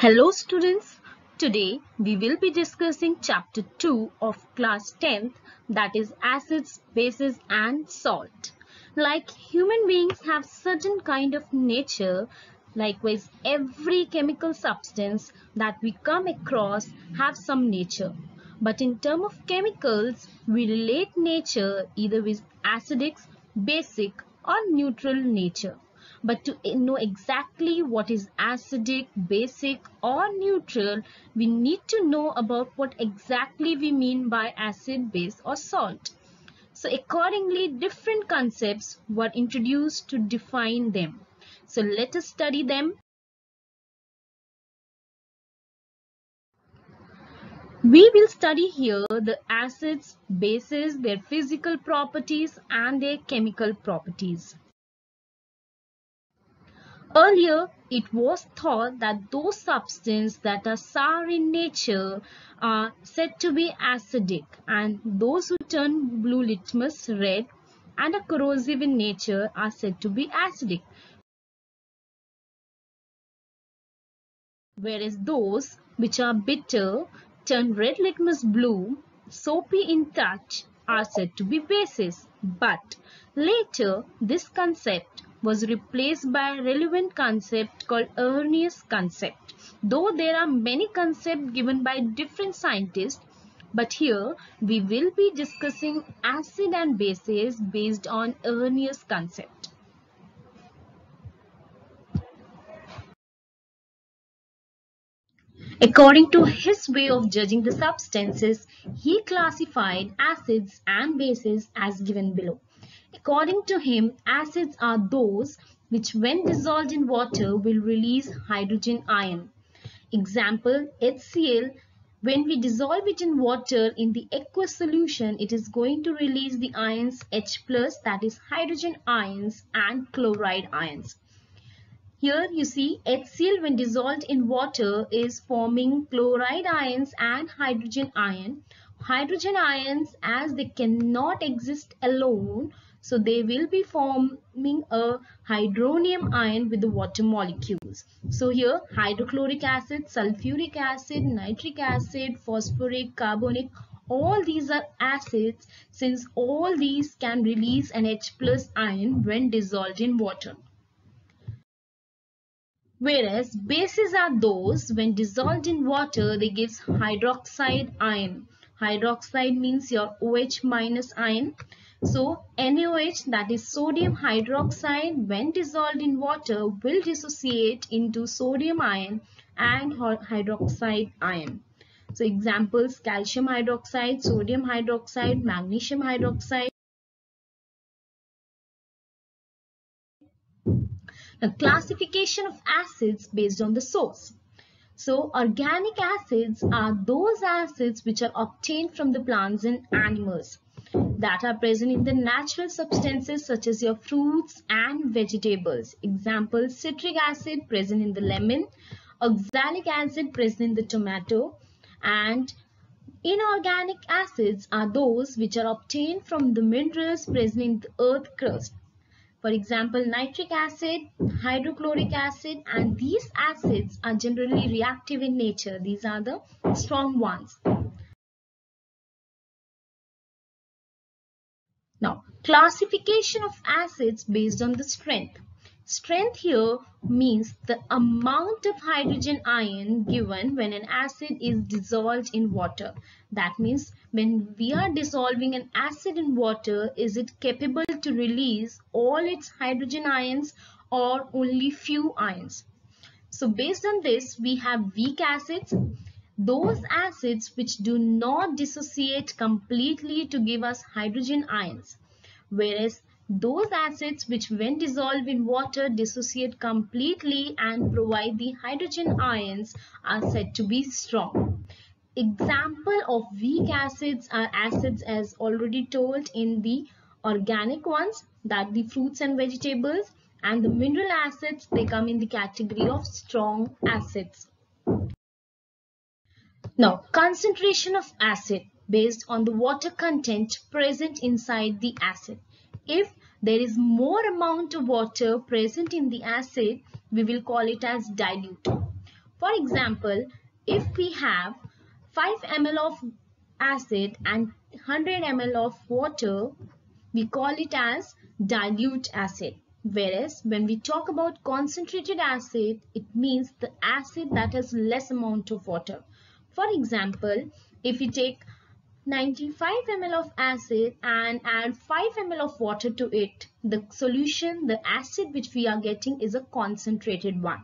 Hello students, today we will be discussing chapter 2 of class 10th, that is acids, bases and salt. Like human beings have certain kind of nature, likewise every chemical substance that we come across have some nature. But in terms of chemicals, we relate nature either with acidic, basic or neutral nature. But to know exactly what is acidic, basic or neutral, we need to know about what exactly we mean by acid, base or salt. So accordingly, different concepts were introduced to define them. So let us study them. We will study here the acids, bases, their physical properties and their chemical properties. Earlier, it was thought that those substances that are sour in nature are said to be acidic, and those who turn blue litmus red and are corrosive in nature are said to be acidic, whereas those which are bitter, turn red litmus blue, soapy in touch, are said to be bases. But later, this concept was replaced by a relevant concept called Arrhenius concept. Though there are many concepts given by different scientists, but here we will be discussing acid and bases based on Arrhenius concept. According to his way of judging the substances, he classified acids and bases as given below. According to him, acids are those which when dissolved in water will release hydrogen ion. Example, HCl, when we dissolve it in water in the aqueous solution, it is going to release the ions H+, that is hydrogen ions, and chloride ions. Here you see HCl when dissolved in water is forming chloride ions and hydrogen ion. Hydrogen ions, as they cannot exist alone, so they will be forming a hydronium ion with the water molecules. So here hydrochloric acid, sulfuric acid, nitric acid, phosphoric, carbonic, all these are acids since all these can release an H+ ion when dissolved in water. Whereas bases are those when dissolved in water they gives hydroxide ion. Hydroxide means your OH minus ion. So NaOH, that is sodium hydroxide, when dissolved in water will dissociate into sodium ion and hydroxide ion. So examples: calcium hydroxide, sodium hydroxide, magnesium hydroxide. Now, classification of acids based on the source. So organic acids are those acids which are obtained from the plants and animals that are present in the natural substances such as your fruits and vegetables. Example, citric acid present in the lemon, oxalic acid present in the tomato, and inorganic acids are those which are obtained from the minerals present in the earth crust. For example, nitric acid, hydrochloric acid, and these acids are generally reactive in nature. These are the strong ones. Now, classification of acids based on the strength. Strength here means the amount of hydrogen ion given when an acid is dissolved in water. That means when we are dissolving an acid in water, is it capable to release all its hydrogen ions or only few ions? So based on this, we have weak acids, those acids which do not dissociate completely to give us hydrogen ions, whereas those acids which when dissolved in water dissociate completely and provide the hydrogen ions are said to be strong. Example of weak acids are acids as already told in the organic ones, that the fruits and vegetables, and the mineral acids, they come in the category of strong acids. Now, concentration of acid based on the water content present inside the acid. If there is more amount of water present in the acid, we will call it as dilute. For example, if we have 5 ml of acid and 100 ml of water, we call it as dilute acid. Whereas when we talk about concentrated acid, it means the acid that has less amount of water. For example, if we take 95 ml of acid and add 5 ml of water to it, the solution, the acid which we are getting is a concentrated one.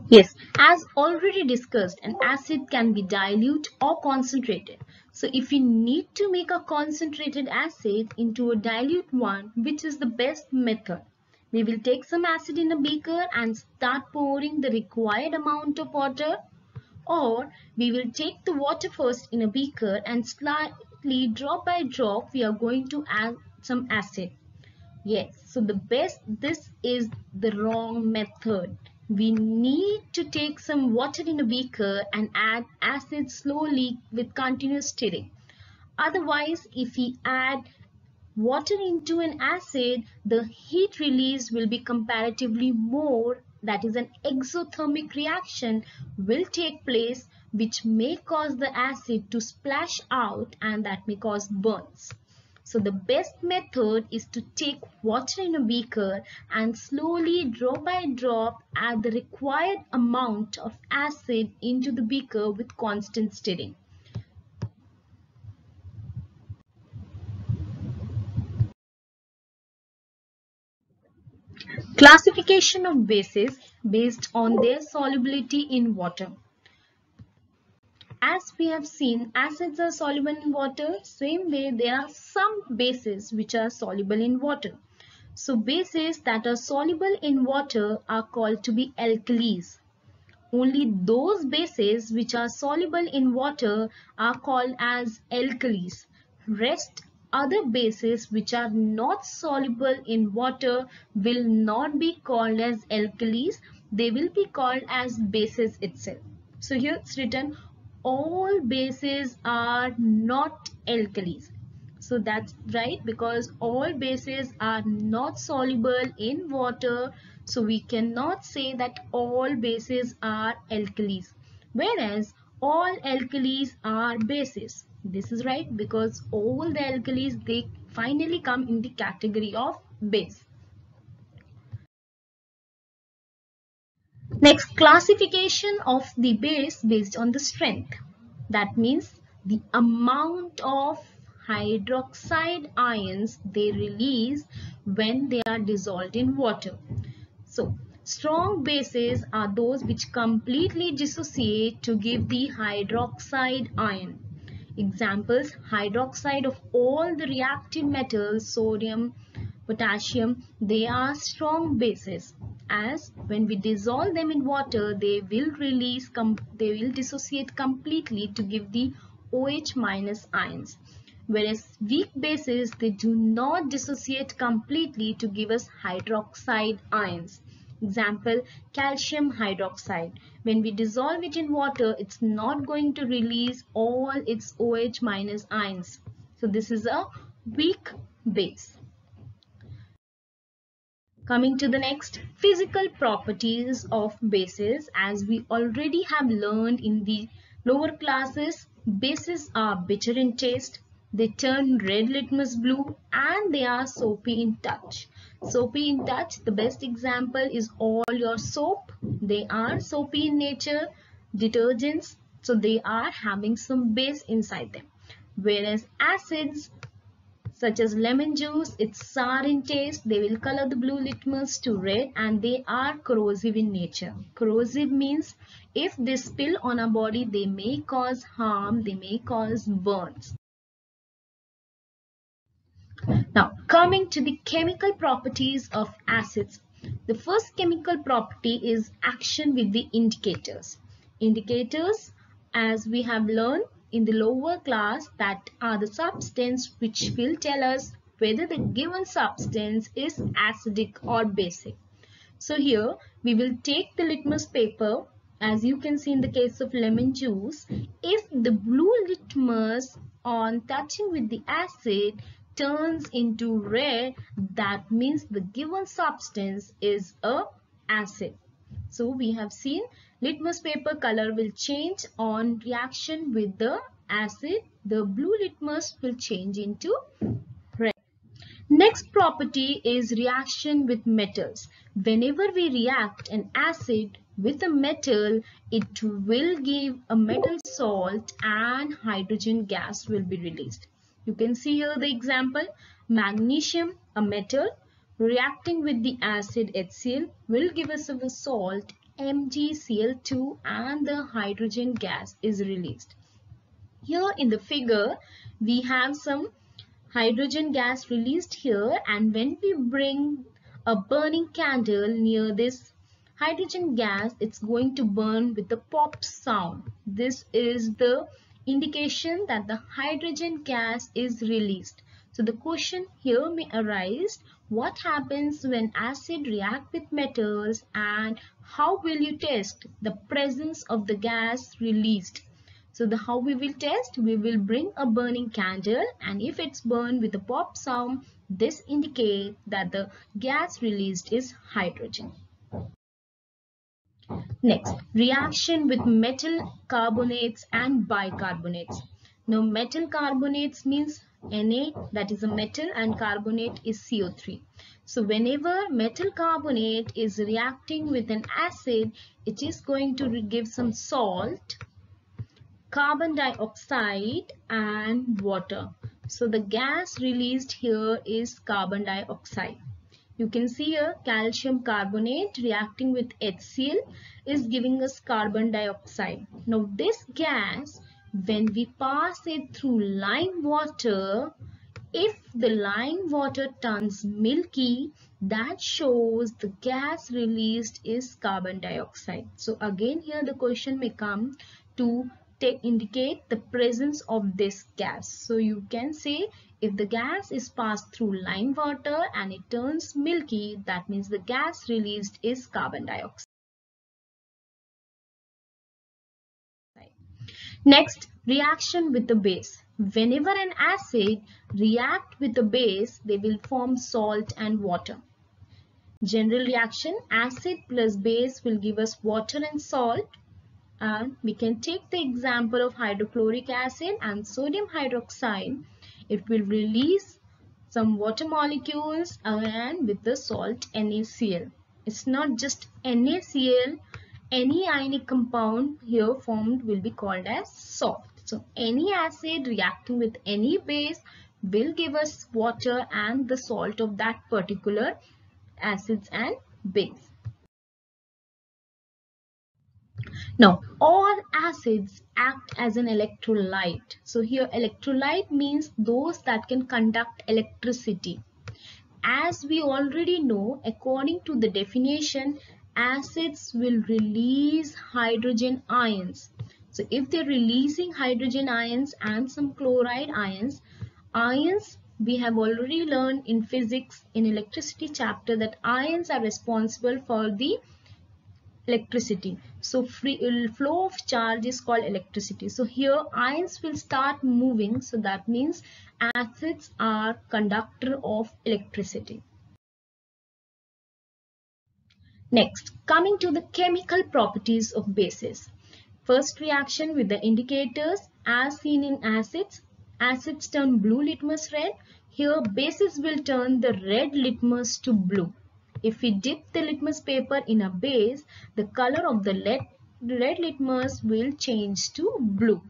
Yes, as already discussed, an acid can be dilute or concentrated. So if we need to make a concentrated acid into a dilute one, which is the best method? We will take some acid in a beaker and start pouring the required amount of water, or we will take the water first in a beaker and slightly drop by drop we are going to add some acid. Yes, so this is the wrong method. We need to take some water in a beaker and add acid slowly with continuous stirring. Otherwise, if we add water into an acid, the heat released will be comparatively more. That is, an exothermic reaction will take place which may cause the acid to splash out, and that may cause burns. So the best method is to take water in a beaker and slowly drop by drop add the required amount of acid into the beaker with constant stirring. Classification of bases based on their solubility in water. As we have seen, acids are soluble in water. Same way, there are some bases which are soluble in water. So bases that are soluble in water are called to be alkalis. Only those bases which are soluble in water are called as alkalis. Rest other bases which are not soluble in water will not be called as alkalis. They will be called as bases itself. So here it's written all bases are not alkalis. So that's right, because all bases are not soluble in water. So we cannot say that all bases are alkalis. Whereas all alkalis are bases. This is right, because all the alkalis, they finally come in the category of base. Next, classification of the base based on the strength. That means the amount of hydroxide ions they release when they are dissolved in water. So, strong bases are those which completely dissociate to give the hydroxide ion. Examples: hydroxide of all the reactive metals, sodium, potassium, they are strong bases. As when we dissolve them in water, they will dissociate completely to give the OH minus ions. Whereas weak bases, they do not dissociate completely to give us hydroxide ions. Example, calcium hydroxide. When we dissolve it in water, it's not going to release all its OH minus ions. So this is a weak base. Coming to the next, physical properties of bases. As we already have learned in the lower classes, bases are bitter in taste, they turn red litmus blue, and they are soapy in touch. Soapy in touch, the best example is all your soap. They are soapy in nature. Detergents, so they are having some base inside them. Whereas acids, such as lemon juice, it's sour in taste, they will color the blue litmus to red, and they are corrosive in nature. Corrosive means if they spill on a body, they may cause harm, they may cause burns. Now, coming to the chemical properties of acids. The first chemical property is action with the indicators. Indicators, as we have learned in the lower class, that are the substance which will tell us whether the given substance is acidic or basic. So here we will take the litmus paper. As you can see in the case of lemon juice, if the blue litmus on touching with the acid turns into red, that means the given substance is a acid. So we have seen litmus paper color will change on reaction with the acid. The blue litmus will change into red. Next property is reaction with metals. Whenever we react an acid with a metal, it will give a metal salt and hydrogen gas will be released. You can see here the example. Magnesium, a metal, reacting with the acid HCl will give us a salt MgCl2 and the hydrogen gas is released. Here in the figure, we have some hydrogen gas released here, and when we bring a burning candle near this hydrogen gas, it's going to burn with the pop sound. This is the indication that the hydrogen gas is released. So the question here may arise, what happens when acid react with metals and how will you test the presence of the gas released? So how we will test, we will bring a burning candle, and if it's burned with a pop sound, this indicates that the gas released is hydrogen. Next, reaction with metal carbonates and bicarbonates. Now metal carbonates means Na, that is a metal, and carbonate is CO3. So whenever metal carbonate is reacting with an acid, it is going to give some salt, carbon dioxide and water. So the gas released here is carbon dioxide. You can see here calcium carbonate reacting with HCl is giving us carbon dioxide. Now this gas, when we pass it through lime water, if the lime water turns milky, that shows the gas released is carbon dioxide. So again here the question may come to indicate the presence of this gas. So you can say if the gas is passed through lime water and it turns milky, that means the gas released is carbon dioxide. Next, reaction with the base. Whenever an acid react with a base, they will form salt and water. General reaction, acid plus base will give us water and salt. And we can take the example of hydrochloric acid and sodium hydroxide. It will release some water molecules and with the salt NaCl. It's not just NaCl, any ionic compound here formed will be called as salt. So any acid reacting with any base will give us water and the salt of that particular acids and base. Now, all acids act as an electrolyte. So here electrolyte means those that can conduct electricity. As we already know, according to the definition, acids will release hydrogen ions. So if they're releasing hydrogen ions and some chloride ions, we have already learned in physics in electricity chapter that ions are responsible for the electricity. So flow of charge is called electricity. So here ions will start moving. So that means acids are conductor of electricity. Next, coming to the chemical properties of bases. First reaction with the indicators as seen in acids. Acids turn blue litmus red. Here bases will turn the red litmus to blue. If we dip the litmus paper in a base, the color of the red litmus will change to blue.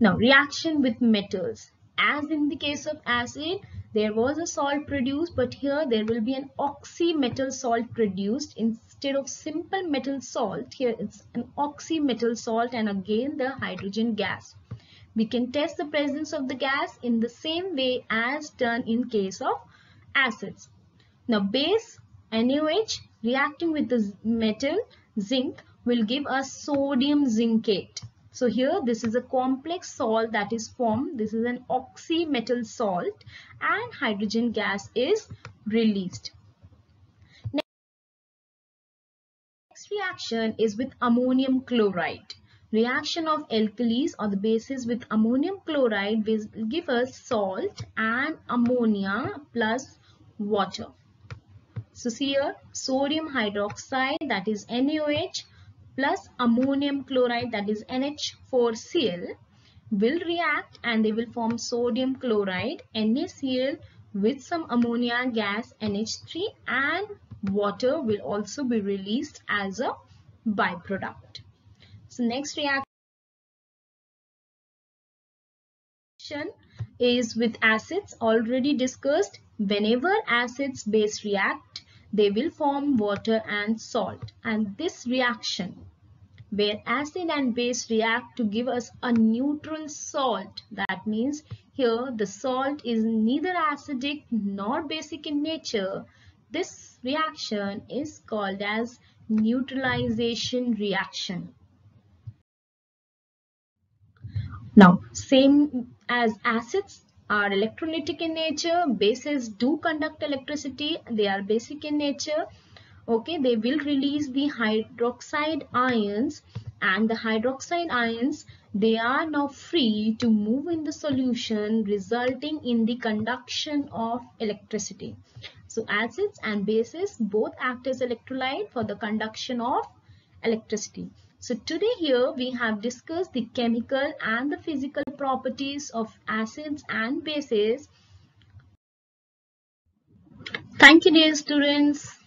Now, reaction with metals. As in the case of acid, there was a salt produced, but here there will be an oxymetal salt produced instead of simple metal salt. Here it's an oxymetal salt and again the hydrogen gas. We can test the presence of the gas in the same way as done in case of acids. Now base NaOH reacting with the metal zinc will give us sodium zincate. So here this is a complex salt that is formed. This is an oxymetal salt and hydrogen gas is released. Next reaction is with ammonium chloride. Reaction of alkalis or the bases with ammonium chloride will give us salt and ammonia plus water. So see here, sodium hydroxide, that is NaOH, plus ammonium chloride, that is NH4Cl, will react and they will form sodium chloride, NaCl, with some ammonia gas, NH3, and water will also be released as a byproduct. So next reaction is with acids, already discussed. Whenever acids base react, they will form water and salt, and this reaction where acid and base react to give us a neutral salt, that means here the salt is neither acidic nor basic in nature, this reaction is called as neutralization reaction. Now, same as acids are electrolytic in nature, bases do conduct electricity, they are basic in nature. Okay, they will release the hydroxide ions, and the hydroxide ions, they are now free to move in the solution, resulting in the conduction of electricity. So acids and bases both act as electrolyte for the conduction of electricity. So today here we have discussed the chemical and the physical properties of acids and bases. Thank you, dear students.